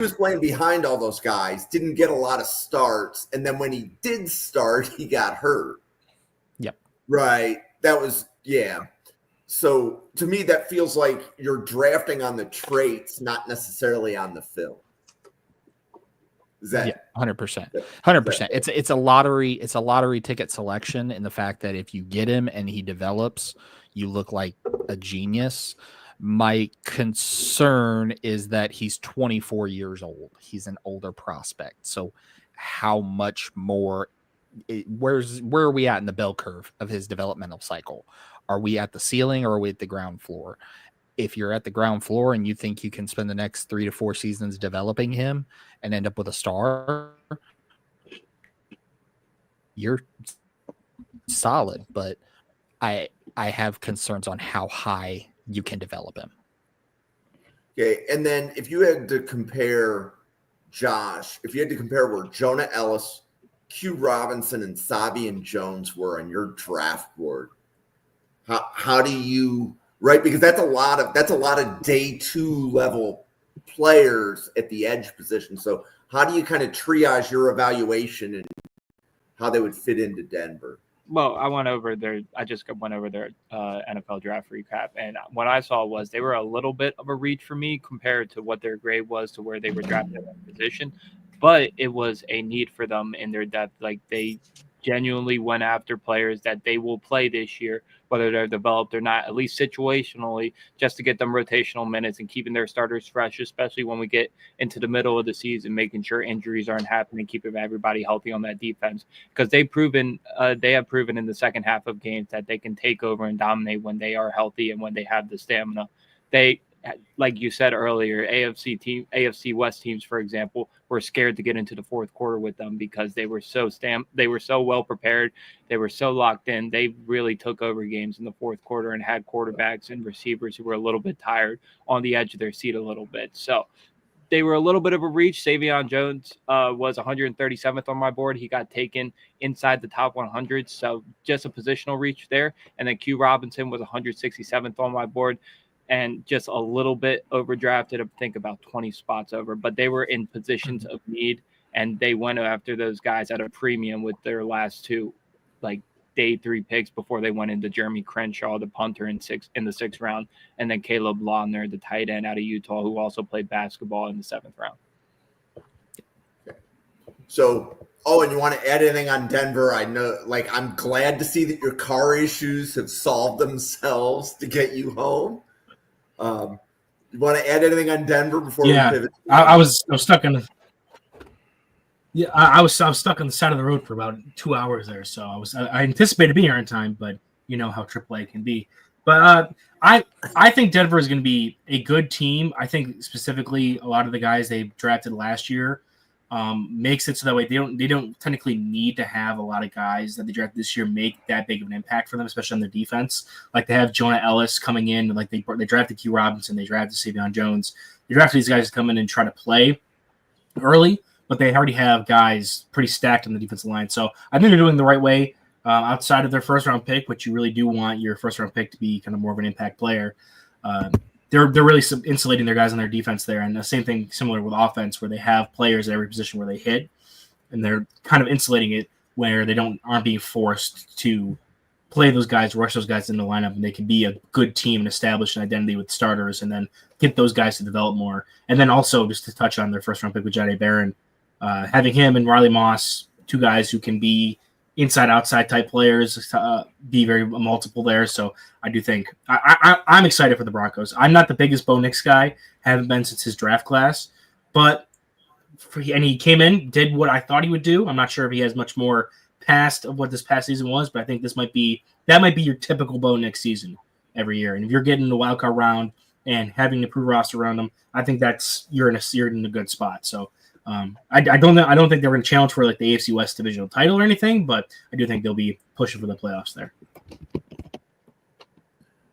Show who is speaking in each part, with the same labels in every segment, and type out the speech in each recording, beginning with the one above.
Speaker 1: was playing behind all those guys, didn't get a lot of starts, and then when he did start, he got hurt.
Speaker 2: Yep.
Speaker 1: Right. That was So to me, that feels like you're drafting on the traits, not necessarily on the film. Is that
Speaker 2: 100%? 100%. It's a lottery ticket selection, in the fact that if you get him and he develops, you look like a genius. My concern is that he's 24 years old. He's an older prospect. So how much more? Where are we at in the bell curve of his developmental cycle? Are we at the ceiling or are we at the ground floor? If you're at the ground floor and you think you can spend the next 3 to 4 seasons developing him and end up with a star, you're solid. But I have concerns on how high you can develop him.
Speaker 1: Okay. And then if you had to compare, Josh, if you had to compare where Jonah Ellis, Q Robinson, and Savion Jones were on your draft board, how do you, right? Because that's a lot of day 2 level players at the edge position. So how do you kind of triage your evaluation and how they would fit into Denver?
Speaker 3: Well, I just went over their NFL draft recap, and what I saw was they were a little bit of a reach for me compared to what their grade was to where they were drafted in that position. But it was a need for them in their depth. Like, they genuinely went after players that they will play this year, whether they're developed or not, at least situationally, just to get them rotational minutes and keeping their starters fresh, especially when we get into the middle of the season, making sure injuries aren't happening, keeping everybody healthy on that defense. Because they have proven in the second half of games that they can take over and dominate when they are healthy and when they have the stamina. They, like you said earlier, AFC West teams, for example, were scared to get into the fourth quarter with them because they were so well prepared. They were so locked in. They really took over games in the fourth quarter and had quarterbacks and receivers who were a little bit tired, on the edge of their seat a little bit. So they were a little bit of a reach. Savion Jones was 137th on my board. He got taken inside the top 100, so just a positional reach there. And then Q Robinson was 167th on my board, and just a little bit overdrafted, I think about 20 spots over. But they were in positions of need, and they went after those guys at a premium with their last 2, like, day 3 picks before they went into Jeremy Crenshaw, the punter, in the 6th round, and then Caleb Lautner, the tight end out of Utah, who also played basketball, in the 7th round.
Speaker 1: So, and you want to add anything on Denver? I know, I'm glad to see that your car issues have solved themselves to get you home. You want to add anything on Denver before we pivot?
Speaker 4: I was stuck in I was stuck on the side of the road for about 2 hours there, so I anticipated being here in time, but you know how AAA can be. But I think Denver is going to be a good team. I think specifically a lot of the guys they drafted last year makes it so that way they don't technically need to have a lot of guys that they drafted this year make that big of an impact for them, especially on their defense. Like, they have Jonah Ellis coming in, like they drafted Q Robinson, they drafted Savion Jones. They drafted these guys to come in and try to play early, but they already have guys pretty stacked on the defensive line. So I think they're doing the right way outside of their first-round pick, which you really do want your first-round pick to be kind of more of an impact player. They're really insulating their guys on their defense there. And the same thing similar with offense, where they have players at every position where they hit, and they're kind of insulating it where they aren't being forced to play those guys, rush those guys in the lineup, and they can be a good team and establish an identity with starters and then get those guys to develop more. And then also, just to touch on their first-round pick with Jahdae Barron, having him and Riley Moss, 2 guys who can be inside-outside type players, be very multiple there. So I do think I'm excited for the Broncos. I'm not the biggest Bo Nix guy, haven't been since his draft class, but he came in, did what I thought he would do. I'm not sure if he has much more past of what this past season was, but I think that might be your typical Bo Nix season every year. And if you're getting the wild card round and having the prove roster around them, I think you're in a good spot. So I don't think they're going to challenge for like the AFC West divisional title or anything, but I do think they'll be pushing for the playoffs there.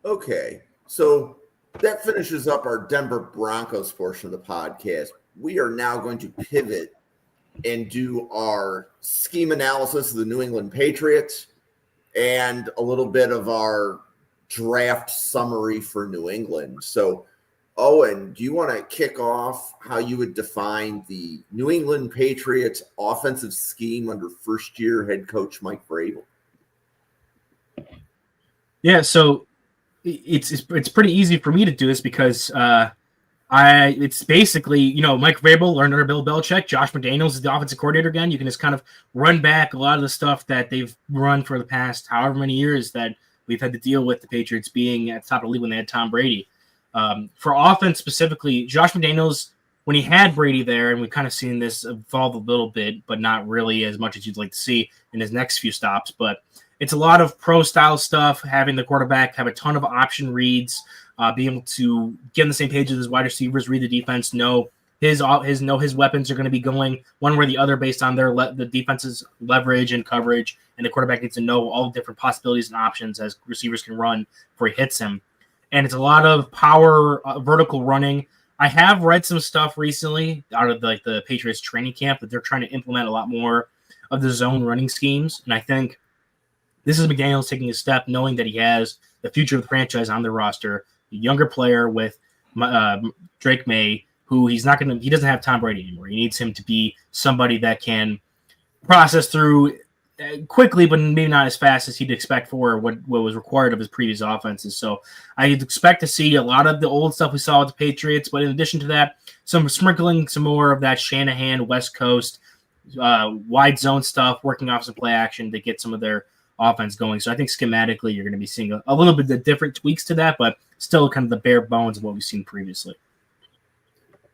Speaker 1: Okay, so that finishes up our Denver Broncos portion of the podcast. We are now going to pivot and do our scheme analysis of the New England Patriots and a little bit of our draft summary for New England. So Owen, do you want to kick off how you would define the New England Patriots offensive scheme under first-year head coach Mike Vrabel?
Speaker 4: Yeah, so it's pretty easy for me to do this because it's basically, Mike Vrabel learned under Bill Belichick. Josh McDaniels is the offensive coordinator again. You can just kind of run back a lot of the stuff that they've run for the past however many years that we've had to deal with the Patriots being at the top of the league when they had Tom Brady. For offense specifically, Josh McDaniels, when he had Brady there, and we've kind of seen this evolve a little bit, but not really as much as you'd like to see in his next few stops. But it's a lot of pro-style stuff, having the quarterback have a ton of option reads, being able to get on the same page with his wide receivers, read the defense, know his weapons are going to be going one way or the other based on the defense's leverage and coverage, and the quarterback needs to know all the different possibilities and options as receivers can run before he hits him. And it's a lot of power, vertical running. I have read some stuff recently out of the Patriots training camp that they're trying to implement a lot more of the zone running schemes, and I think this is McDaniels taking a step, knowing that he has the future of the franchise on the roster, a younger player with Drake May, who he doesn't have Tom Brady anymore. He needs him to be somebody that can process through quickly, but maybe not as fast as he'd expect for what was required of his previous offenses. So I'd expect to see a lot of the old stuff we saw with the Patriots, but in addition to that, sprinkling some more of that Shanahan West Coast wide zone stuff, working off some play action to get some of their offense going. So I think schematically you're going to be seeing a little bit of different tweaks to that, but still kind of the bare bones of what we've seen previously.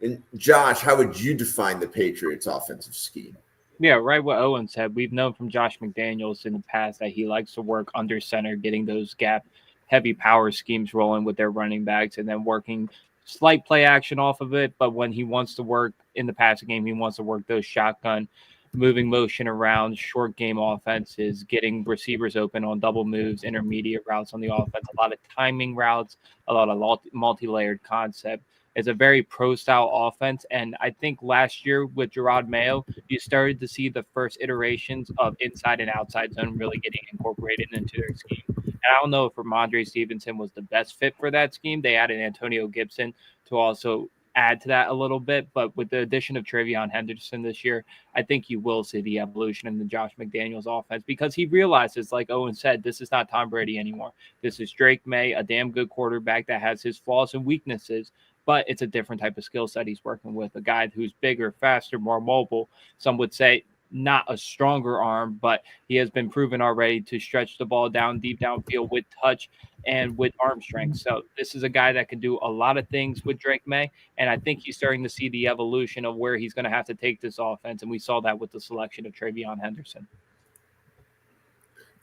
Speaker 1: And Josh, how would you define the Patriots offensive scheme?
Speaker 3: Yeah, right what Owen said. We've known from Josh McDaniels in the past that he likes to work under center, getting those gap heavy power schemes rolling with their running backs and then working slight play action off of it. But when he wants to work in the passing game, he wants to work those shotgun moving motion around, short game offenses, getting receivers open on double moves, intermediate routes on the offense, a lot of timing routes, a lot of multi-layered concept. It's a very pro-style offense, and I think last year with Gerard Mayo, you started to see the first iterations of inside and outside zone really getting incorporated into their scheme. And I don't know if Ramondre Stevenson was the best fit for that scheme. They added Antonio Gibson to also add to that a little bit, but with the addition of Travion Henderson this year, I think you will see the evolution in the Josh McDaniels offense because he realizes, like Owen said, this is not Tom Brady anymore. This is Drake May, a damn good quarterback that has his flaws and weaknesses, but it's a different type of skill set he's working with, a guy who's bigger, faster, more mobile. Some would say not a stronger arm, but he has been proven already to stretch the ball down deep downfield with touch and with arm strength. So this is a guy that can do a lot of things with Drake May, and I think he's starting to see the evolution of where he's going to have to take this offense, and we saw that with the selection of Travion Henderson.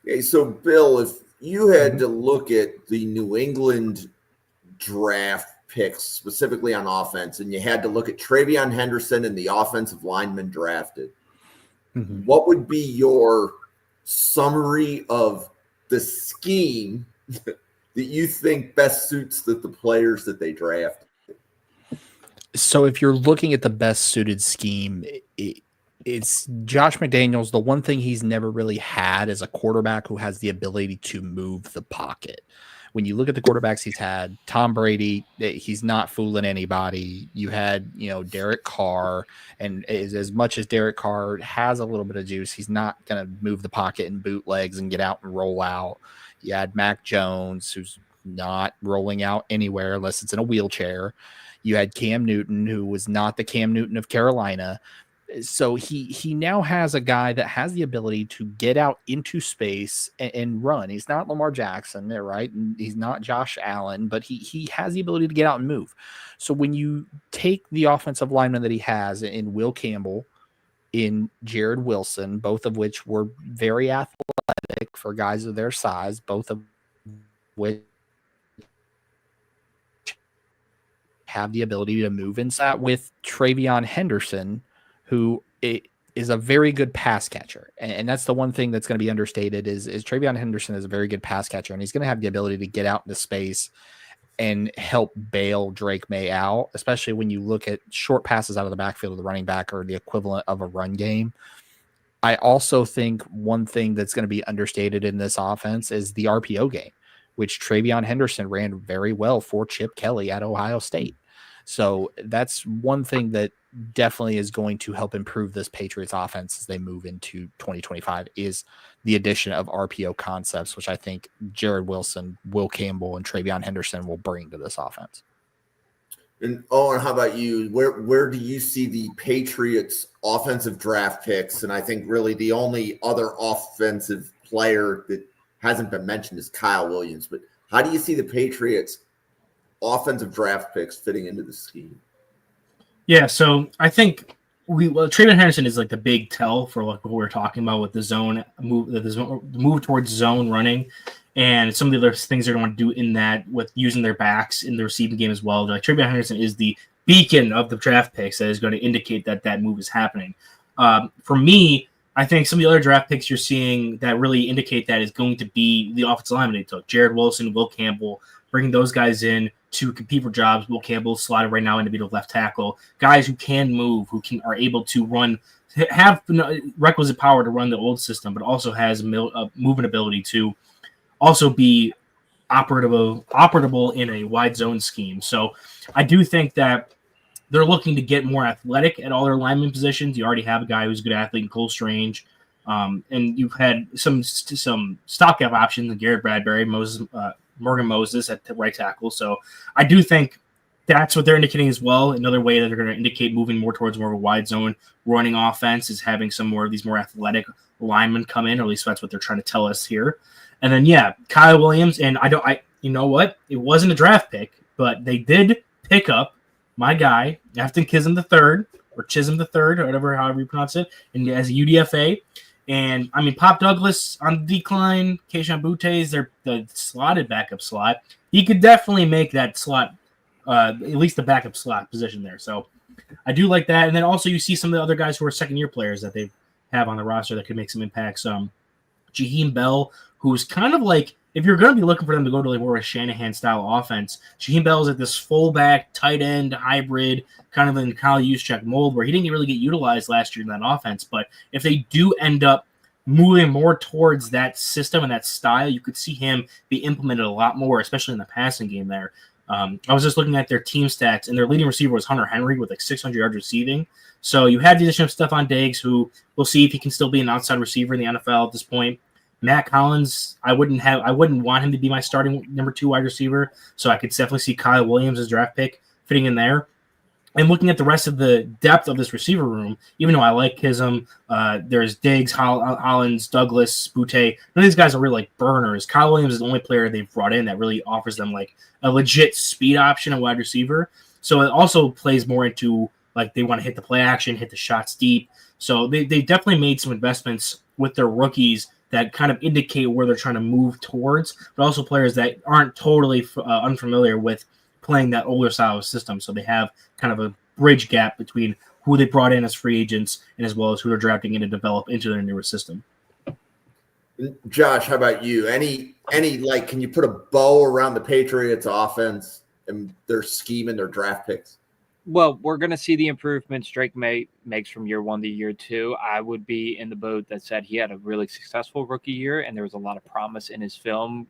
Speaker 1: Okay, so Bill, if you had to look at the New England draft picks specifically on offense, and you had to look at Travion Henderson and the offensive lineman drafted, what would be your summary of the scheme that you think best suits the players that they drafted?
Speaker 2: So if you're looking at the best suited scheme, it's Josh McDaniels. The one thing he's never really had is a quarterback who has the ability to move the pocket. When you look at the quarterbacks he's had, Tom Brady, he's not fooling anybody. You had, Derek Carr, and as much as Derek Carr has a little bit of juice, he's not going to move the pocket and bootlegs and get out and roll out. You had Mac Jones, who's not rolling out anywhere unless it's in a wheelchair. You had Cam Newton, who was not the Cam Newton of Carolina. So he now has a guy that has the ability to get out into space and run. He's not Lamar Jackson, right? And he's not Josh Allen, but he has the ability to get out and move. So when you take the offensive lineman that he has in Will Campbell, in Jared Wilson, both of which were very athletic for guys of their size, both of which have the ability to move inside, with Travion Henderson, who is a very good pass catcher. And that's the one thing that's going to be understated is Travion Henderson is a very good pass catcher, and he's going to have the ability to get out into space and help bail Drake May out, especially when you look at short passes out of the backfield of the running back or the equivalent of a run game. I also think one thing that's going to be understated in this offense is the RPO game, which Travion Henderson ran very well for Chip Kelly at Ohio State. So that's one thing that definitely is going to help improve this Patriots offense as they move into 2025 is the addition of RPO concepts, which I think Jared Wilson, Will Campbell, and Travion Henderson will bring to this offense.
Speaker 1: And Owen, how about you? Where do you see the Patriots offensive draft picks? And I think really the only other offensive player that hasn't been mentioned is Kyle Williams. But how do you see the Patriots offensive draft picks fitting into the scheme?
Speaker 4: Yeah, so I think Travion Henderson is like the big tell for like what we're talking about with the zone move, the move towards zone running, and some of the other things they're going to do in that with using their backs in the receiving game as well. Like Travion Henderson is the beacon of the draft picks that is going to indicate that that move is happening. For me, I think some of the other draft picks you're seeing that really indicate that is going to be the offensive lineman they took: Jared Wilson, Will Campbell, bringing those guys in to compete for jobs. Will Campbell slotted right now in the middle of left tackle. Guys who can move, are able to run, have requisite power to run the old system, but also has movement ability to also be operable in a wide zone scheme. So I do think that they're looking to get more athletic at all their lineman positions. You already have a guy who's a good athlete in Cole Strange. And you've had some stopgap options: Garrett Bradbury, Morgan Moses at the right tackle. So I do think that's what they're indicating as well. Another way that they're going to indicate moving more towards more of a wide zone running offense is having some more of these more athletic linemen come in, or at least that's what they're trying to tell us here. And then Kyle Williams, and you know what? It wasn't a draft pick, but they did pick up my guy, Afton Chisholm III, or Chisholm III, or however you pronounce it, and as a UDFA. And I mean, Pop Douglas on the decline. Keishawn Butte is the slotted backup slot. He could definitely make that slot, at least the backup slot position there. So I do like that. And then also you see some of the other guys who are second-year players that they have on the roster that could make some impacts. Jaheim Bell, who's kind of like, if you're going to be looking for them to go to like more of a Shanahan-style offense, Jaheim Bell is like this fullback, tight end hybrid, kind of in Kyle Juszczyk mold, where he didn't really get utilized last year in that offense. But if they do end up moving more towards that system and that style, you could see him be implemented a lot more, especially in the passing game there. I was just looking at their team stats, and their leading receiver was Hunter Henry with like 600 yards receiving. So you have the addition of Stephon Diggs, who we'll see if he can still be an outside receiver in the NFL at this point. Matt Collins, I wouldn't want him to be my starting number 2 wide receiver. So I could definitely see Kyle Williams as draft pick fitting in there. And looking at the rest of the depth of this receiver room, even though I like Chisholm, there's Diggs, Hollins, Douglas, Butte. None of these guys are really like burners. Kyle Williams is the only player they've brought in that really offers them like a legit speed option at wide receiver. So it also plays more into like they want to hit the play action, hit the shots deep. So they definitely made some investments with their rookies that kind of indicate where they're trying to move towards, but also players that aren't totally unfamiliar with playing that older style of system. So they have kind of a bridge gap between who they brought in as free agents and as well as who they're drafting in to develop into their newer system.
Speaker 1: Josh, how about you? Any like, can you put a bow around the Patriots offense and their scheme and their draft picks?
Speaker 3: Well, we're going to see the improvements Drake makes from year 1 to year 2. I would be in the boat that said he had a really successful rookie year, and there was a lot of promise in his film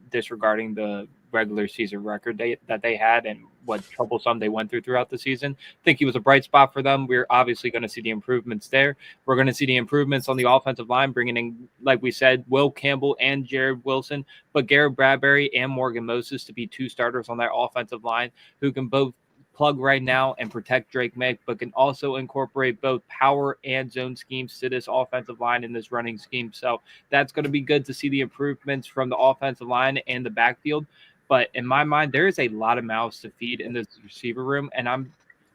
Speaker 3: disregarding the regular season record that they had and what troublesome they went throughout the season. I think he was a bright spot for them. We're obviously going to see the improvements there. We're going to see the improvements on the offensive line, bringing in, like we said, Will Campbell and Jared Wilson, but Garrett Bradbury and Morgan Moses to be 2 starters on that offensive line who can both plug right now and protect Drake May, but can also incorporate both power and zone schemes to this offensive line in this running scheme. So that's going to be good to see the improvements from the offensive line and the backfield. But in my mind, there is a lot of mouths to feed in this receiver room, and I'm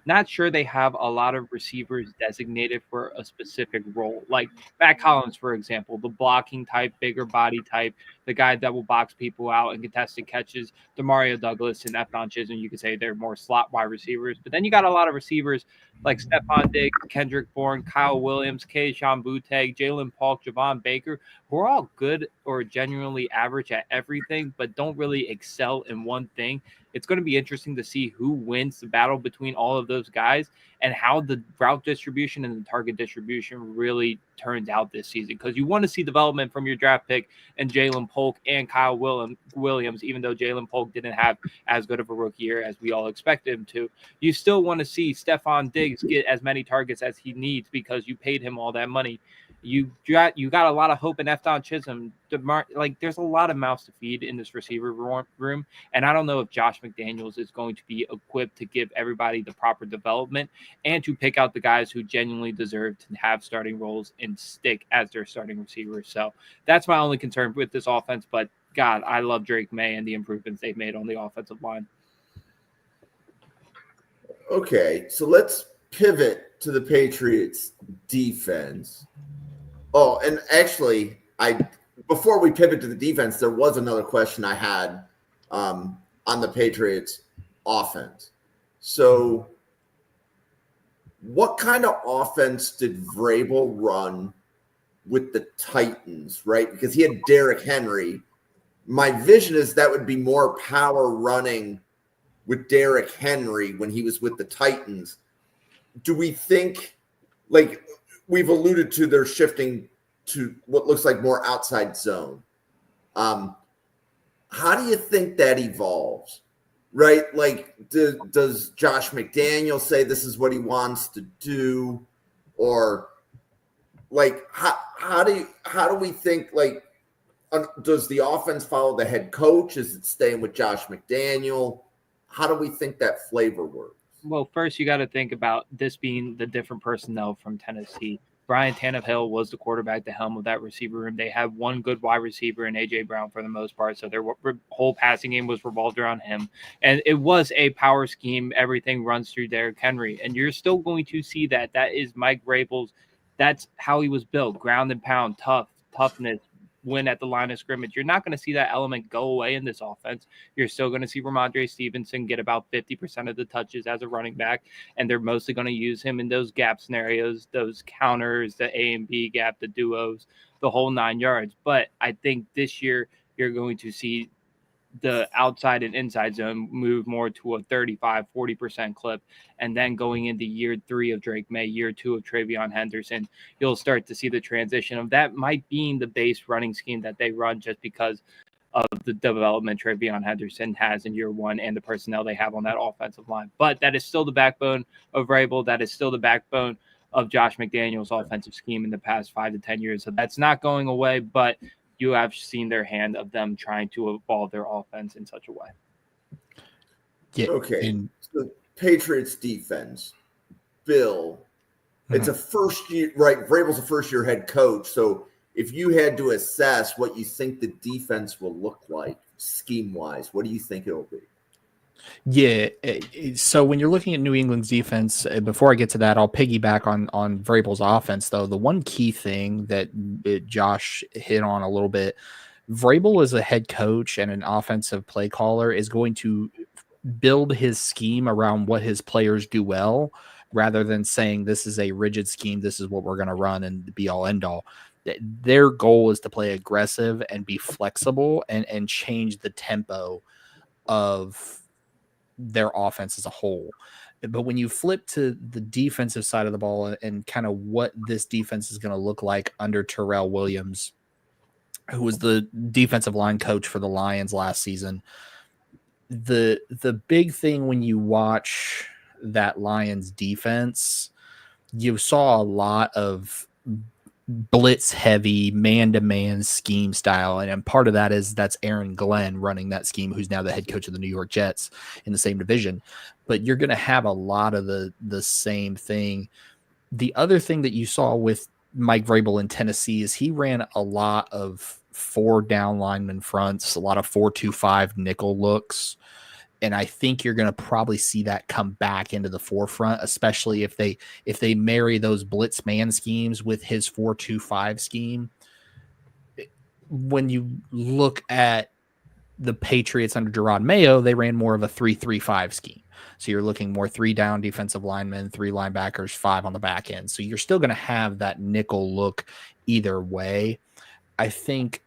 Speaker 3: not sure they have a lot of receivers designated for a specific role. Like Matt Collins, for example, the blocking type, bigger body type, the guy that will box people out and contested catches. Demario Douglas and Efton Chisholm, you could say they're more slot wide receivers. But then you got a lot of receivers like Stephon Diggs, Kendrick Bourne, Kyle Williams, Keishawn Butte, Jalen Polk, Javon Baker, who are all good or genuinely average at everything, but don't really excel in one thing. It's going to be interesting to see who wins the battle between all of those guys. and how the route distribution and the target distribution really turns out this season. Because you want to see development from your draft pick and Jalen Polk and Kyle Williams, even though Jalen Polk didn't have as good of a rookie year as we all expected him to. You still want to see Stephon Diggs get as many targets as he needs because you paid him all that money. You got a lot of hope in Efton Chisholm. Like, there's a lot of mouths to feed in this receiver room, and I don't know if Josh McDaniels is going to be equipped to give everybody the proper development and to pick out the guys who genuinely deserve to have starting roles and stick as their starting receivers. So that's my only concern with this offense. But God, I love Drake May and the improvements they've made on the offensive line.
Speaker 1: Okay, so let's pivot to the Patriots defense. Oh, and actually, before we pivot to the defense, there was another question I had on the Patriots offense. So what kind of offense did Vrabel run with the Titans, right? Because he had Derrick Henry. My vision is that would be more power running with Derrick Henry when he was with the Titans. Do we think, like we've alluded to, they're shifting to what looks like more outside zone? How do you think that evolves, right? Like, does Josh McDaniel say this is what he wants to do? Or like, how do we think, like, does the offense follow the head coach? Is it staying with Josh McDaniel? How do we think that flavor works?
Speaker 3: Well, first you got to think about this being the different personnel from Tennessee. Brian Tannehill was the quarterback, the helm of that receiver room. They had one good wide receiver in A.J. Brown for the most part, so their whole passing game was revolved around him. And it was a power scheme. Everything runs through Derrick Henry. And you're still going to see that. That is Mike Vrabel's. That's how he was built, ground and pound, toughness, win at the line of scrimmage. You're not going to see that element go away in this offense. You're still going to see Ramondre Stevenson get about 50% of the touches as a running back, and they're mostly going to use him in those gap scenarios, those counters, the A and B gap, the duos, the whole 9 yards. But I think this year you're going to see the outside and inside zone move more to a 35-40% clip. And then going into year 3 of Drake May, year 2 of Travion Henderson, you'll start to see the transition of that might be the base running scheme that they run, just because of the development Travion Henderson has in year 1 and the personnel they have on that offensive line. But that is still the backbone of Vrabel. That is still the backbone of Josh McDaniels' offensive scheme in the past 5 to 10 years. So that's not going away, but you have seen their hand of them trying to evolve their offense in such a way.
Speaker 2: Yeah.
Speaker 1: Okay. So Patriots defense, Bill, it's a first year, right? Vrabel's a first year head coach. So if you had to assess what you think the defense will look like scheme wise, what do you think it'll be?
Speaker 2: Yeah. So when you're looking at New England's defense, before I get to that, I'll piggyback on Vrabel's offense, though. The one key thing that Josh hit on a little bit, Vrabel as a head coach and an offensive play caller is going to build his scheme around what his players do well, rather than saying this is a rigid scheme, this is what we're going to run and be all end all. Their goal is to play aggressive and be flexible and change the tempo of their offense as a whole. But when you flip to the defensive side of the ball and kind of what this defense is going to look like under Terrell Williams, who was the defensive line coach for the Lions last season, the big thing when you watch that Lions defense, you saw a lot of blitz heavy man-to-man scheme style, and part of that is that's Aaron Glenn running that scheme, who's now the head coach of the New York Jets in the same division. But you're going to have a lot of the same thing. The other thing that you saw with Mike Vrabel in Tennessee is he ran a lot of 4 down lineman fronts, a lot of 4-2-5 nickel looks. And I think you're going to probably see that come back into the forefront, especially if they marry those blitz man schemes with his 4-2-5 scheme. When you look at the Patriots under Gerard Mayo, they ran more of a 3-3-5 scheme. So you're looking more 3 down defensive linemen, 3 linebackers, 5 on the back end. So you're still going to have that nickel look either way. I think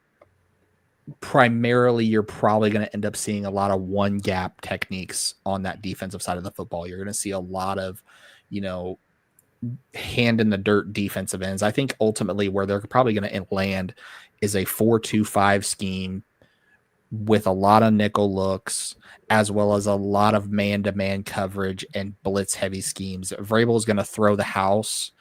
Speaker 2: primarily you're probably going to end up seeing a lot of one gap techniques on that defensive side of the football. You're going to see a lot of hand in the dirt defensive ends. I think ultimately where they're probably going to land is a 4-2-5 scheme with a lot of nickel looks, as well as a lot of man-to-man coverage and blitz heavy schemes. Vrabel is going to throw the house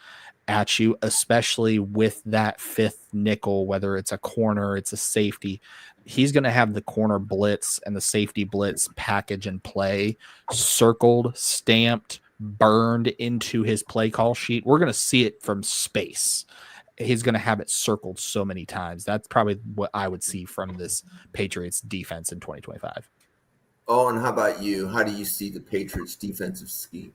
Speaker 2: at you, especially with that fifth nickel, whether it's a corner, it's a safety. He's going to have the corner blitz and the safety blitz package and play circled, stamped, burned into his play call sheet. We're going to see it from space. He's going to have it circled so many times. That's probably what I would see from this Patriots defense in 2025.
Speaker 1: Oh, and how about you? How do you see the Patriots defensive scheme?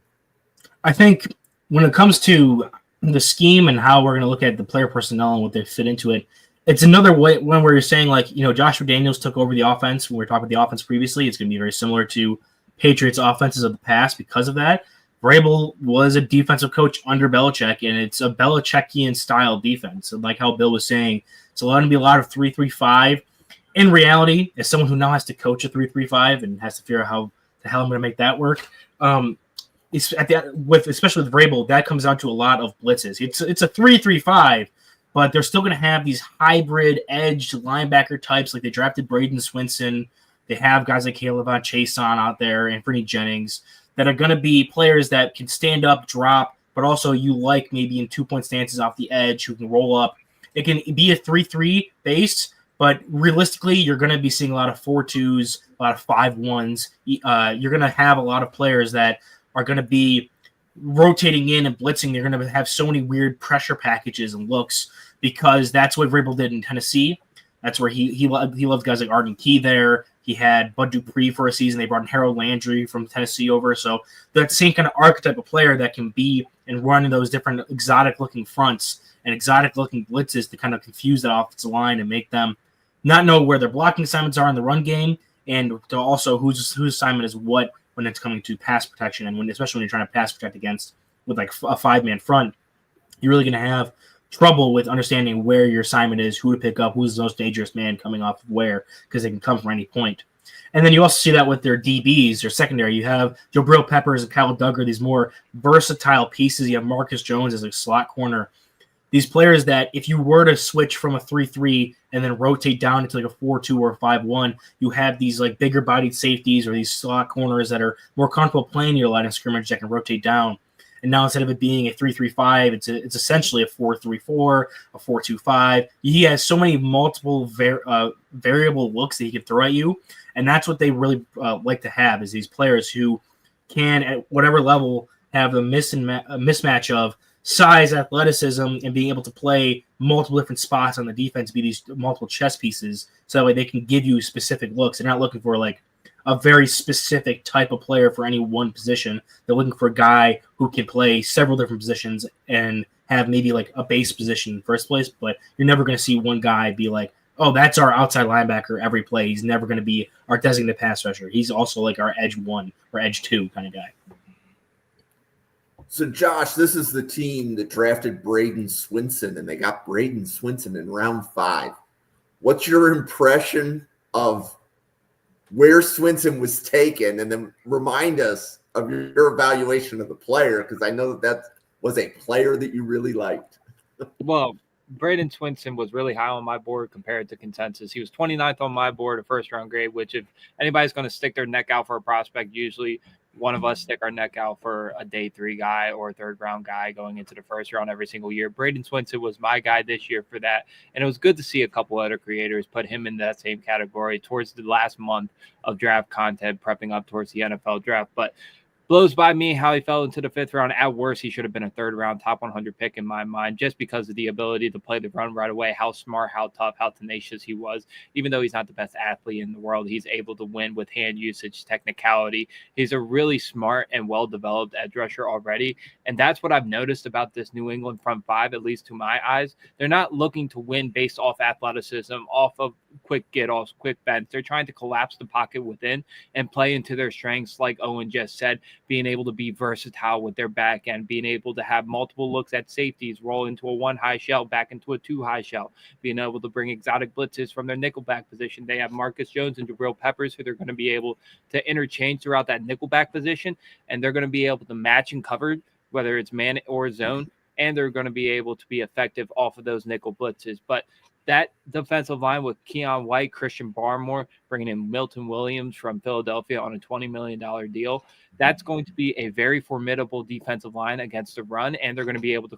Speaker 4: I think when it comes to the scheme and how we're going to look at the player personnel and what they fit into it, it's another way when we're saying, like, Joshua Daniels took over the offense. When we were talking about the offense previously, it's going to be very similar to Patriots offenses of the past because of that. Vrabel was a defensive coach under Belichick, and it's a Belichickian style defense. And like how Bill was saying, it's going to be a lot of 3-3-5. In reality, as someone who now has to coach a 3-3-5 and has to figure out how the hell I'm going to make that work, especially with Vrabel, that comes down to a lot of blitzes. It's a 3-3-5, but they're still going to have these hybrid edge linebacker types. Like they drafted Braden Swinson. They have guys like Caleb Von Chason out there and Brittany Jennings that are going to be players that can stand up, drop, but also you like maybe in 2-point stances off the edge who can roll up. It can be a 3-3 base, but realistically, you're going to be seeing a lot of 4-2s, a lot of 5-1s. You're going to have a lot of players that are going to be rotating in and blitzing. They're going to have so many weird pressure packages and looks because that's what Vrabel did in Tennessee. That's where he loved guys like Arden Key there. He had Bud Dupree for a season. They brought in Harold Landry from Tennessee over. So that same kind of archetype of player that can be and run in those different exotic-looking fronts and exotic-looking blitzes to kind of confuse that offensive line and make them not know where their blocking assignments are in the run game, and to also whose assignment is what when it's coming to pass protection, and especially when you're trying to pass protect against with like a 5-man front, you're really going to have trouble with understanding where your assignment is, who to pick up, who's the most dangerous man coming off of where, because they can come from any point. And then you also see that with their DBs, their secondary. You have Jabril Peppers and Kyle Duggar, these more versatile pieces. You have Marcus Jones as a slot corner. These players that if you were to switch from a 3-3 and then rotate down into like a 4-2 or a 5-1, you have these like bigger bodied safeties or these slot corners that are more comfortable playing your line of scrimmage that can rotate down. And now instead of it being a 3-3-5, it's essentially a 4-3-4, a 4-2-5. He has so many multiple variable looks that he can throw at you, and that's what they really like to have is these players who can at whatever level have a mismatch of size, athleticism, and being able to play multiple different spots on the defense, be these multiple chess pieces, so that way they can give you specific looks. They're not looking for like a very specific type of player for any one position. They're looking for a guy who can play several different positions and have maybe like a base position in the first place, but you're never going to see one guy be like, oh, that's our outside linebacker every play. He's never going to be our designated pass rusher. He's also like our edge 1 or edge 2 kind of guy.
Speaker 1: So, Josh, this is the team that drafted Braden Swinson, and they got Braden Swinson in round 5. What's your impression of where Swinson was taken? And then remind us of your evaluation of the player, because I know that was a player that you really liked.
Speaker 3: Well, Braden Swinson was really high on my board compared to consensus. He was 29th on my board, a first-round grade, which if anybody's going to stick their neck out for a prospect, usually one of us stick our neck out for a day 3 guy or a third-round guy going into the first round every single year. Braden Swinson was my guy this year for that, and it was good to see a couple other creators put him in that same category towards the last month of draft content, prepping up towards the NFL draft. But blows by me how he fell into the 5th round. At worst, he should have been a 3rd-round top 100 pick in my mind, just because of the ability to play the run right away, how smart, how tough, how tenacious he was. Even though he's not the best athlete in the world, he's able to win with hand usage, technicality. He's a really smart and well-developed edge rusher already, and that's what I've noticed about this New England front 5, at least to my eyes. They're not looking to win based off athleticism, off of quick get-offs, quick bends. They're trying to collapse the pocket within and play into their strengths, like Owen just said, being able to be versatile with their back end, being able to have multiple looks at safeties, roll into a 1 high shell, back into a 2 high shell, being able to bring exotic blitzes from their nickelback position. They have Marcus Jones and Jabril Peppers, who they're going to be able to interchange throughout that nickelback position, and they're going to be able to match and cover whether it's man or zone, and they're going to be able to be effective off of those nickel blitzes. But that defensive line with Keon White, Christian Barmore, bringing in Milton Williams from Philadelphia on a $20 million deal, that's going to be a very formidable defensive line against the run, and they're going to be able to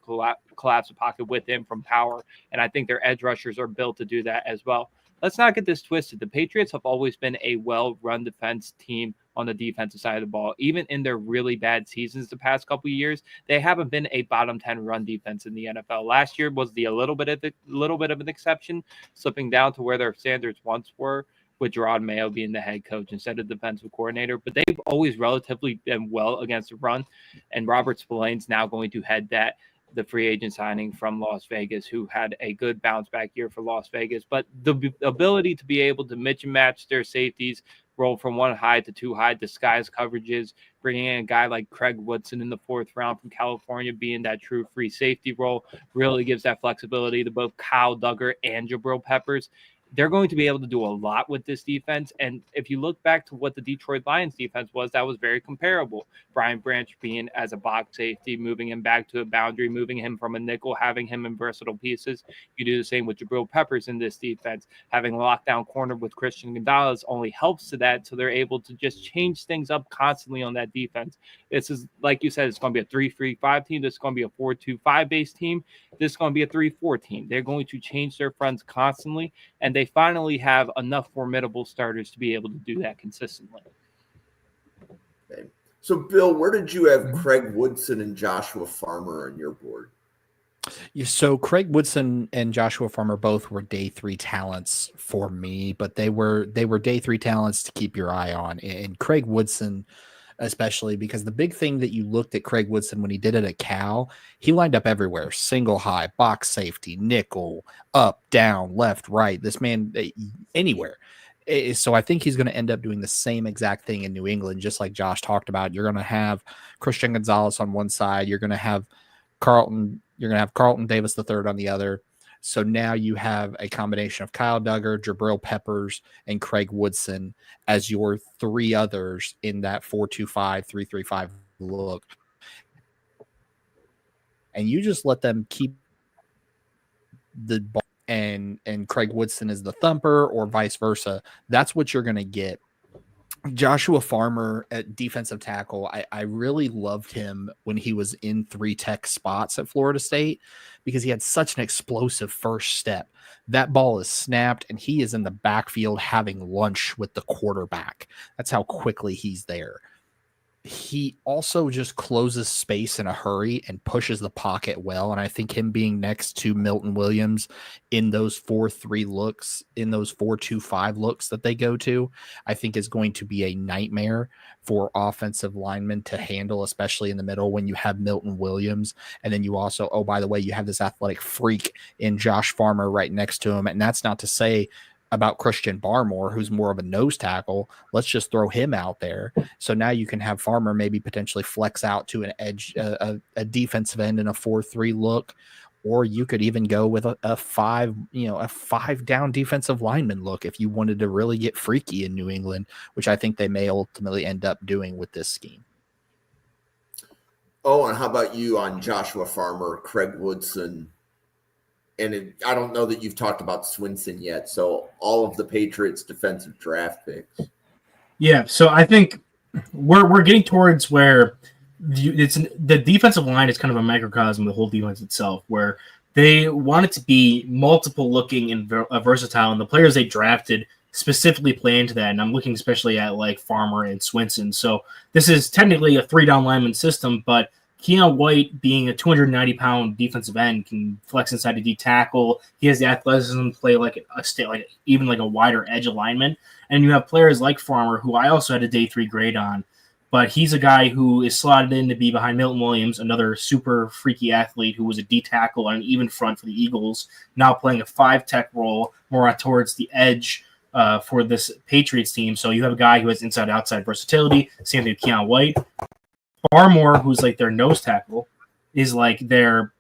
Speaker 3: collapse the pocket with him from power. And I think their edge rushers are built to do that as well. Let's not get this twisted. The Patriots have always been a well-run defense team on the defensive side of the ball. Even in their really bad seasons the past couple of years, they haven't been a bottom 10 run defense in the NFL. Last year was a little bit of an exception, slipping down to where their standards once were, with Gerard Mayo being the head coach instead of defensive coordinator. But they've always relatively been well against the run, and Robert Spillane's now going to head that, the free agent signing from Las Vegas, who had a good bounce back year for Las Vegas. But the ability to be able to mix and match their safeties, roll from one high to two high, disguise coverages, bringing in a guy like Craig Woodson in the 4th round from California, being that true free safety role, really gives that flexibility to both Kyle Duggar and Jabril Peppers. They're going to be able to do a lot with this defense. And if you look back to what the Detroit Lions defense was, that was very comparable. Brian Branch being as a box safety, moving him back to a boundary, moving him from a nickel, having him in versatile pieces. You do the same with Jabril Peppers in this defense. Having a lockdown corner with Christian Gonzalez only helps to that, so they're able to just change things up constantly on that defense. This is, like you said, it's going to be a 3-3-5 team. This is going to be a 4-2-5 base team. This is going to be a 3-4 team. They're going to change their fronts constantly, and they finally have enough formidable starters to be able to do that consistently.
Speaker 1: Okay. So, Bill, where did you have Craig Woodson and Joshua Farmer on your board?
Speaker 2: So Craig Woodson and Joshua Farmer both were day 3 talents for me, but they were day 3 talents to keep your eye on. And Craig Woodson, especially because the big thing that you looked at Craig Woodson when he did it at Cal, he lined up everywhere: single high, box safety, nickel, up, down, left, right. This man, anywhere. So I think he's going to end up doing the same exact thing in New England, just like Josh talked about. You're going to have Christian Gonzalez on one side. You're going to have Carlton Davis III on the other. So now you have a combination of Kyle Duggar, Jabril Peppers, and Craig Woodson as your 3 others in that 4-2-5, 3-3-5 look. And you just let them keep the ball, and Craig Woodson is the thumper, or vice versa. That's what you're going to get. Joshua Farmer at defensive tackle, I really loved him when he was in 3 tech spots at Florida State, because he had such an explosive first step. That ball is snapped and he is in the backfield having lunch with the quarterback. That's how quickly he's there. He also just closes space in a hurry and pushes the pocket well. And I think him being next to Milton Williams in those 4-3 looks, in those 4-2-5 looks that they go to, I think is going to be a nightmare for offensive linemen to handle, especially in the middle when you have Milton Williams. And then you also, oh, by the way, you have this athletic freak in Josh Farmer right next to him. And that's not to say about Christian Barmore, who's more of a nose tackle. Let's just throw him out there. So now you can have Farmer maybe potentially flex out to an edge, a defensive end in a 4-3 look, or you could even go with a 5 down defensive lineman look if you wanted to really get freaky in New England, which I think they may ultimately end up doing with this scheme.
Speaker 1: Oh, and how about you on Joshua Farmer, Craig Woodson? And I don't know that you've talked about Swinson yet. So all of the Patriots defensive draft picks.
Speaker 4: Yeah, so I think we're getting towards where the defensive line is kind of a microcosm of the whole defense itself, where they want it to be multiple looking and versatile, and the players they drafted specifically play into that. And I'm looking especially at like Farmer and Swinson. So this is technically a 3-down lineman system, but Keon White, being a 290-pound defensive end, can flex inside the D tackle. He has the athleticism to play like a wider edge alignment. And you have players like Farmer, who I also had a day 3 grade on, but he's a guy who is slotted in to be behind Milton Williams, another super freaky athlete who was a D tackle on an even front for the Eagles, now playing a 5 tech role more towards the edge for this Patriots team. So you have a guy who has inside-outside versatility. Same thing with Keon White. Barmore, who's like their nose tackle, is like their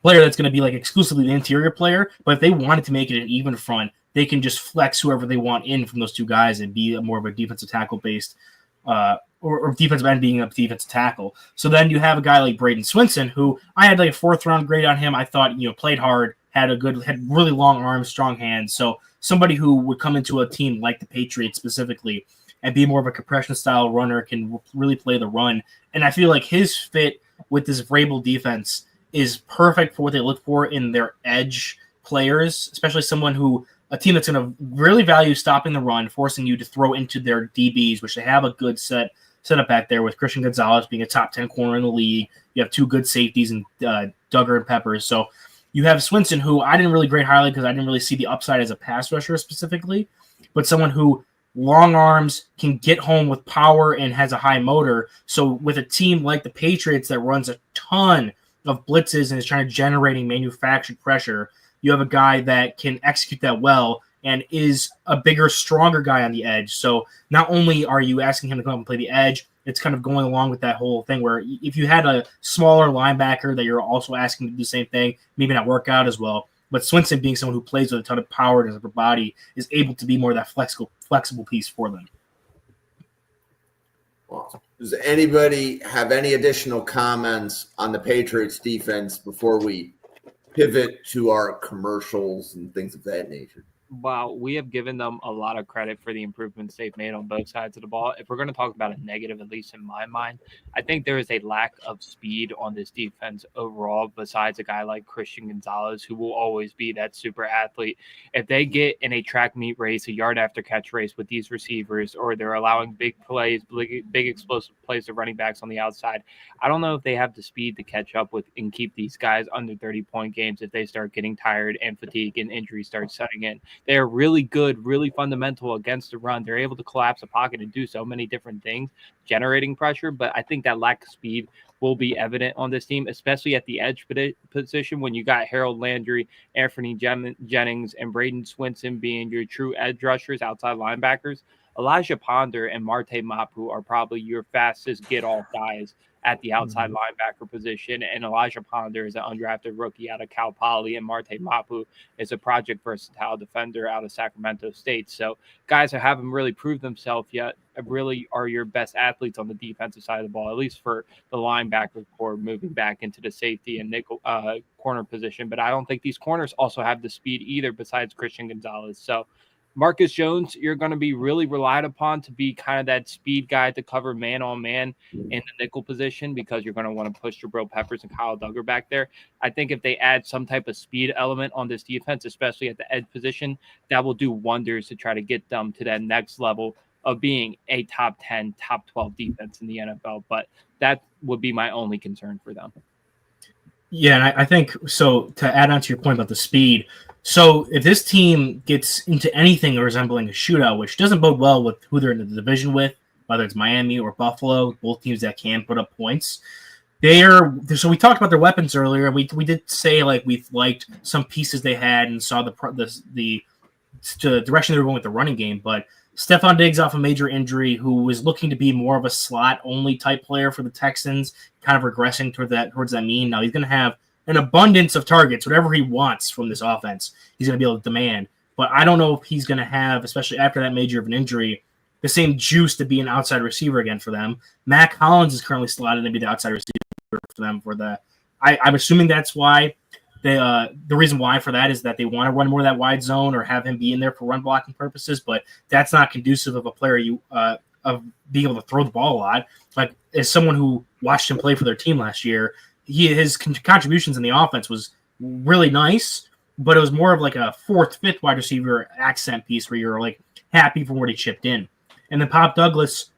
Speaker 4: player that's going to be like exclusively the interior player. But if they wanted to make it an even front, they can just flex whoever they want in from those 2 guys and be more of a defensive tackle based or defensive end being a defensive tackle. So then you have a guy like Braden Swinson, who I had like a 4th-round grade on him. I thought, played hard, had really long arms, strong hands. So somebody who would come into a team like the Patriots specifically and be more of a compression style runner, can really play the run. And I feel like his fit with this Vrabel defense is perfect for what they look for in their edge players, especially a team that's going to really value stopping the run, forcing you to throw into their DBs, which they have a good setup back there with Christian Gonzalez being a top 10 corner in the league. You have 2 good safeties in Duggar and Peppers. So you have Swinson, who I didn't really grade highly because I didn't really see the upside as a pass rusher specifically, but someone who long arms, can get home with power, and has a high motor. So with a team like the Patriots that runs a ton of blitzes and is trying to generating manufactured pressure, you have a guy that can execute that well and is a bigger, stronger guy on the edge. So not only are you asking him to come up and play the edge, it's kind of going along with that whole thing where if you had a smaller linebacker that you're also asking to do the same thing, maybe not work out as well. But Swinson, being someone who plays with a ton of power in his upper body, is able to be more of that flexible piece for them.
Speaker 1: Awesome. Does anybody have any additional comments on the Patriots defense before we pivot to our commercials and things of that nature?
Speaker 3: Wow, we have given them a lot of credit for the improvements they've made on both sides of the ball. If we're going to talk about a negative, at least in my mind, I think there is a lack of speed on this defense overall, besides a guy like Christian Gonzalez, who will always be that super athlete. If they get in a track meet race, a yard after catch race with these receivers, or they're allowing big plays, big explosive plays to running backs on the outside, I don't know if they have the speed to catch up with and keep these guys under 30-point games if they start getting tired and fatigue and injuries start setting in. They're really good, really fundamental against the run. They're able to collapse a pocket and do so many different things, generating pressure. But I think that lack of speed will be evident on this team, especially at the edge position when you got Harold Landry, Anthony Jennings, and Braden Swinson being your true edge rushers, outside linebackers. Elijah Ponder and Marte Mapu are probably your fastest get-off guys at the outside linebacker position, and Elijah Ponder is an undrafted rookie out of Cal Poly, and Marte Mapu is a project versatile defender out of Sacramento State. So guys who haven't really proved themselves yet really are your best athletes on the defensive side of the ball, at least for the linebacker core moving back into the safety and nickel corner position. But I don't think these corners also have the speed either, besides Christian Gonzalez. So Marcus Jones, you're going to be really relied upon to be kind of that speed guy to cover man-on-man in the nickel position, because you're going to want to push Jabril Peppers and Kyle Duggar back there. I think if they add some type of speed element on this defense, especially at the edge position, that will do wonders to try to get them to that next level of being a top 10, top 12 defense in the NFL. But that would be my only concern for them.
Speaker 4: Yeah, and I think, so to add on to your point about the speed, so if this team gets into anything resembling a shootout, which doesn't bode well with who they're in the division with, whether it's Miami or Buffalo, both teams that can put up points, so we talked about their weapons earlier. We did say like we liked some pieces they had and saw the direction they were going with the running game, but Stephon Diggs off a major injury, who was looking to be more of a slot-only type player for the Texans, kind of regressing towards that mean. Now he's going to have an abundance of targets, whatever he wants from this offense, he's going to be able to demand. But I don't know if he's going to have, especially after that major of an injury, the same juice to be an outside receiver again for them. Mac Hollins is currently slotted to be the outside receiver for them. I'm assuming that's why. The reason why for that is that they want to run more of that wide zone or have him be in there for run blocking purposes, but that's not conducive of a player of being able to throw the ball a lot. Like, as someone who watched him play for their team last year, his contributions in the offense was really nice, but it was more of like a fourth, fifth wide receiver accent piece where you're like happy for what he chipped in. And then Pop Douglas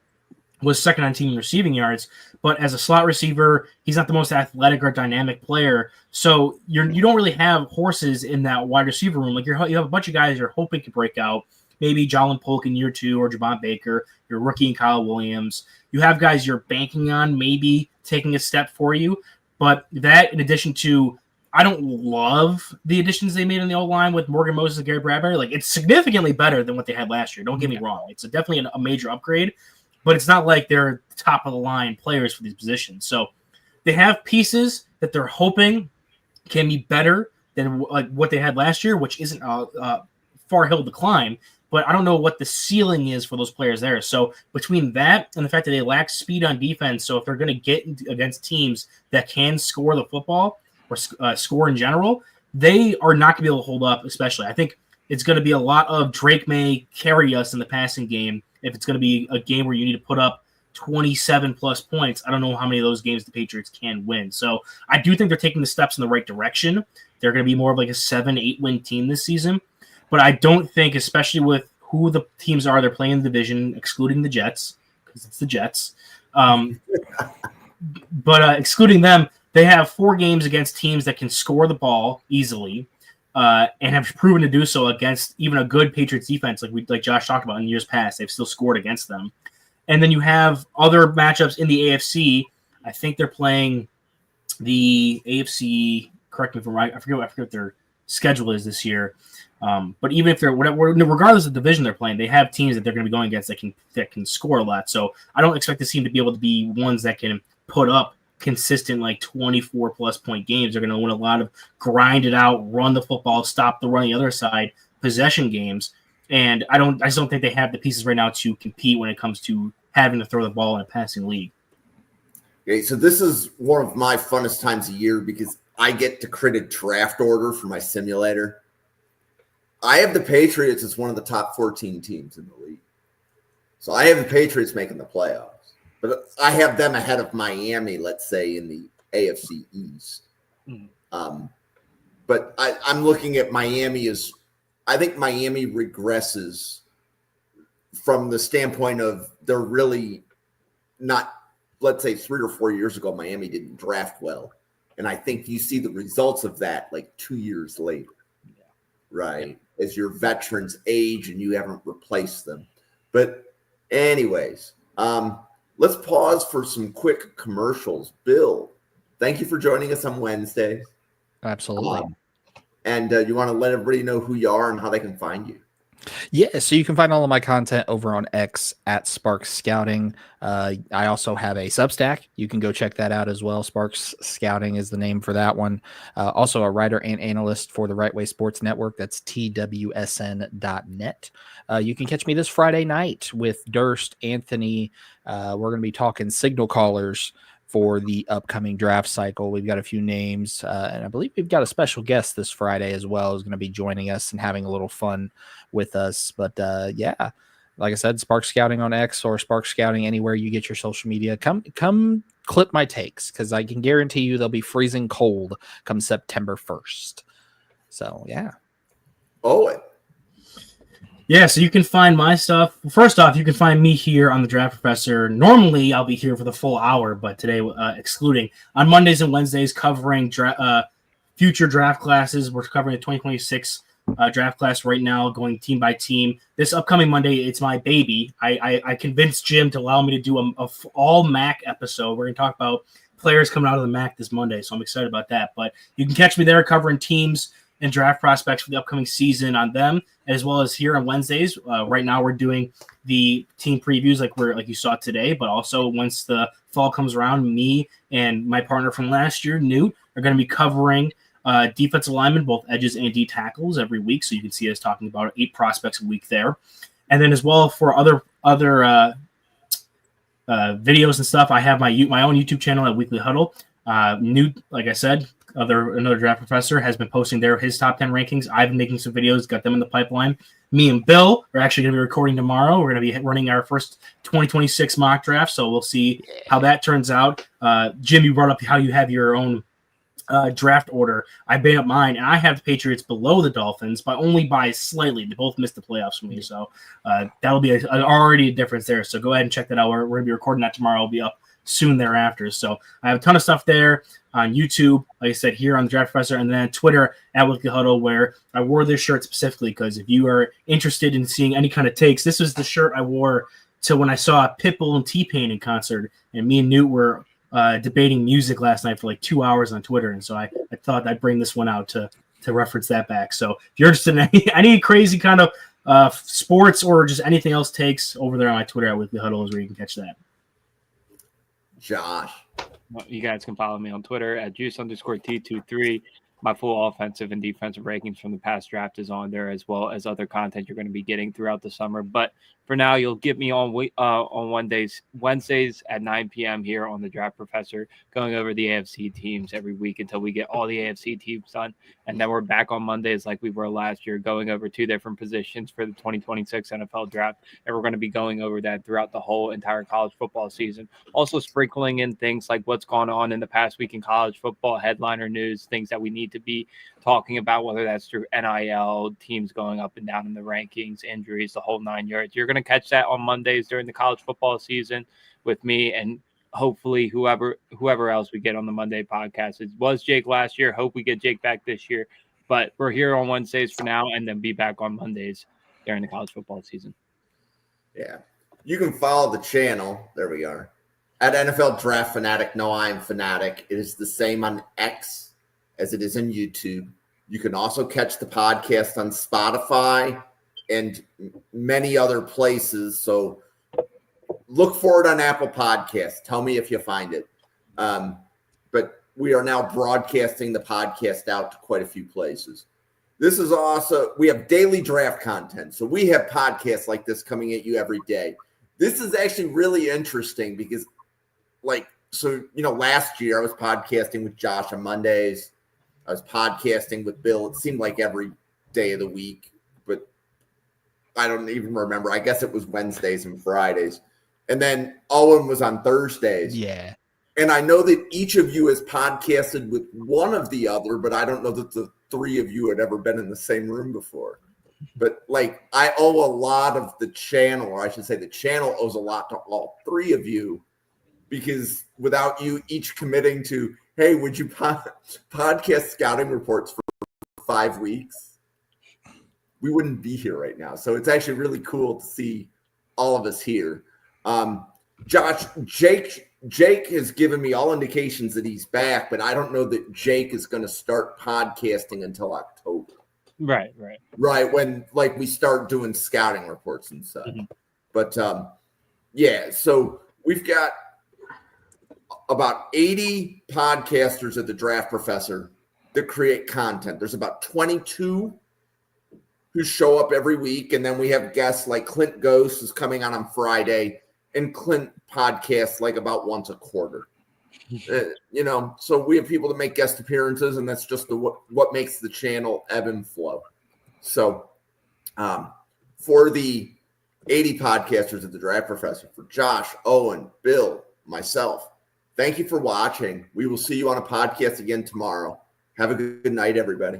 Speaker 4: was second on team in receiving yards, but as a slot receiver, he's not the most athletic or dynamic player. So you don't really have horses in that wide receiver room. Like, you have a bunch of guys you're hoping to break out. Maybe Jalen Polk in year 2 or Javon Baker, your rookie and Kyle Williams. You have guys you're banking on maybe taking a step for you. But that, in addition to, I don't love the additions they made in the O-line with Morgan Moses and Gary Bradbury. Like, it's significantly better than what they had last year. Don't get me wrong. It's definitely a major upgrade, but it's not like they're top of the line players for these positions. So they have pieces that they're hoping can be better than like what they had last year, which isn't far hill to climb, but I don't know what the ceiling is for those players there. So between that and the fact that they lack speed on defense, so if they're going to get against teams that can score the football or score in general, they are not going to be able to hold up, especially. I think it's going to be a lot of Drake May carry us in the passing game if it's going to be a game where you need to put up 27-plus points. I don't know how many of those games the Patriots can win. So I do think they're taking the steps in the right direction. They're going to be more of like a 7-8 win team this season. But I don't think, especially with who the teams are they're playing in the division, excluding the Jets, because it's the Jets. But excluding them, they have 4 games against teams that can score the ball easily and have proven to do so against even a good Patriots defense, like Josh talked about in years past. They've still scored against them. And then you have other matchups in the AFC. I think they're playing the AFC. Correct me if I'm right. I forget what their schedule is this year. But even if they're regardless of the division they're playing, they have teams that they're going to be going against that can score a lot. So I don't expect this team to be able to be ones that can put up consistent 24-plus point games. They're going to win a lot of grind it out, run the football, stop the run on the other side, possession games. And I just don't think they have the pieces right now to compete when it comes to having to throw the ball in a passing league.
Speaker 1: Okay, so this is one of my funnest times of year because I get to create a draft order for my simulator. I have the Patriots as one of the top 14 teams in the league. So I have the Patriots making the playoffs. But I have them ahead of Miami, let's say, in the AFC East. But I'm looking at Miami as – I think Miami regresses from the standpoint of they're really not, let's say 3 or 4 years ago, Miami didn't draft well. And I think you see the results of that 2 years later, right? As your veterans age and you haven't replaced them. But anyways, let's pause for some quick commercials. Bill, thank you for joining us on Wednesday.
Speaker 2: Absolutely.
Speaker 1: And you want to let everybody know who you are and how they can find you.
Speaker 2: Yeah, so you can find all of my content over on X at Sparks Scouting. I also have a Substack. You can go check that out as well. Sparks Scouting is the name for that one. Also a writer and analyst for the Right Way Sports Network. That's TWSN.net. You can catch me this Friday night with Durst, Anthony. We're going to be talking signal callers for the upcoming draft cycle. We've got a few names, and I believe we've got a special guest this Friday as well who's going to be joining us and having a little fun with us. But yeah, like I said, Spark Scouting on X or Spark Scouting anywhere you get your social media. Come clip my takes because I can guarantee you they'll be freezing cold come September 1st. So yeah.
Speaker 1: Owen.
Speaker 4: Yeah, so you can find my stuff. First off, you can find me here on the Draft Professor. Normally, I'll be here for the full hour, but today, excluding on Mondays and Wednesdays, covering future draft classes. We're covering the 2026 draft class right now, going team by team. This upcoming Monday, it's my baby. I convinced Jim to allow me to do a all MAC episode. We're going to talk about players coming out of the MAC this Monday, so I'm excited about that. But you can catch me there covering teams and draft prospects for the upcoming season on them, as well as here on Wednesdays. Right now we're doing the team previews like you saw today, but also once the fall comes around, me and my partner from last year, Newt, are going to be covering defensive linemen, both edges and D tackles every week. So you can see us talking about 8 prospects a week there. And then as well for other videos and stuff, I have my own YouTube channel at Weekly Huddle. Newt, like I said, another draft professor has been posting his top 10 rankings. I've been making some videos, got them in the pipeline. Me and Bill are actually going to be recording tomorrow. We're going to be running our first 2026 mock draft, so we'll see how that turns out. Jim, you brought up how you have your own draft order. I made up mine, and I have the Patriots below the Dolphins, but only by slightly. They both missed the playoffs for me, so that'll be already a difference there. So go ahead and check that out. We're going to be recording that tomorrow. It'll be up soon thereafter. So I have a ton of stuff there on YouTube, like I said, here on the Draft Professor, and then Twitter at Weekly Huddle, where I wore this shirt specifically because if you are interested in seeing any kind of takes, this was the shirt I wore to when I saw Pitbull and T-Pain in concert, and me and Newt were debating music last night for 2 hours on Twitter, and so I thought I'd bring this one out to reference that back. So if you're interested in any crazy kind of sports or just anything else takes, over there on my Twitter at Weekly Huddle is where you can catch that.
Speaker 1: Josh.
Speaker 3: You guys can follow me on Twitter at juice_T23. my full offensive and defensive rankings from the past draft is on there, as well as other content you're going to be getting throughout the summer. But for now, you'll get me on Wednesdays at 9 p.m. here on the Draft Professor, going over the AFC teams every week until we get all the AFC teams done. And then we're back on Mondays like we were last year, going over 2 different positions for the 2026 NFL Draft. And we're going to be going over that throughout the whole entire college football season. Also sprinkling in things like what's gone on in the past week in college football, headliner news, things that we need to be talking about, whether that's through NIL, teams going up and down in the rankings, injuries, the whole 9 yards. You're going to catch that on Mondays during the college football season with me and hopefully whoever else we get on the Monday podcast. It was Jake last year. Hope we get Jake back this year. But we're here on Wednesdays for now, and then be back on Mondays during the college football season.
Speaker 1: Yeah. You can follow the channel. There we are. At NFL Draft Fanatic. No, I am Fanatic. It is the same on X as it is on YouTube. You can also catch the podcast on Spotify and many other places. So look for it on Apple Podcasts. Tell me if you find it. But we are now broadcasting the podcast out to quite a few places. This is also, we have daily draft content. So we have podcasts like this coming at you every day. This is actually really interesting because, last year I was podcasting with Josh on Mondays. I was podcasting with Bill. It seemed like every day of the week, but I don't even remember. I guess it was Wednesdays and Fridays. And then Owen was on Thursdays.
Speaker 2: Yeah.
Speaker 1: And I know that each of you has podcasted with one of the other, but I don't know that the 3 of you had ever been in the same room before. But I owe a lot of the channel, or I should say the channel owes a lot to all 3 of you, because without you each committing to, hey, would you podcast scouting reports for 5 weeks? We wouldn't be here right now. So it's actually really cool to see all of us here. Josh, Jake has given me all indications that he's back, but I don't know that Jake is going to start podcasting until October.
Speaker 3: Right.
Speaker 1: When we start doing scouting reports and such.
Speaker 3: Mm-hmm.
Speaker 1: But so we've got about 80 podcasters at the Draft Professor that create content. There's about 22 who show up every week, and then we have guests like Clint Ghost is coming on Friday, and Clint podcasts about once a quarter. So we have people that make guest appearances, and that's just what makes the channel ebb and flow. So for the 80 podcasters at the Draft Professor, for Josh, Owen, Bill, myself, thank you for watching. We will see you on a podcast again tomorrow. Have a good night, everybody.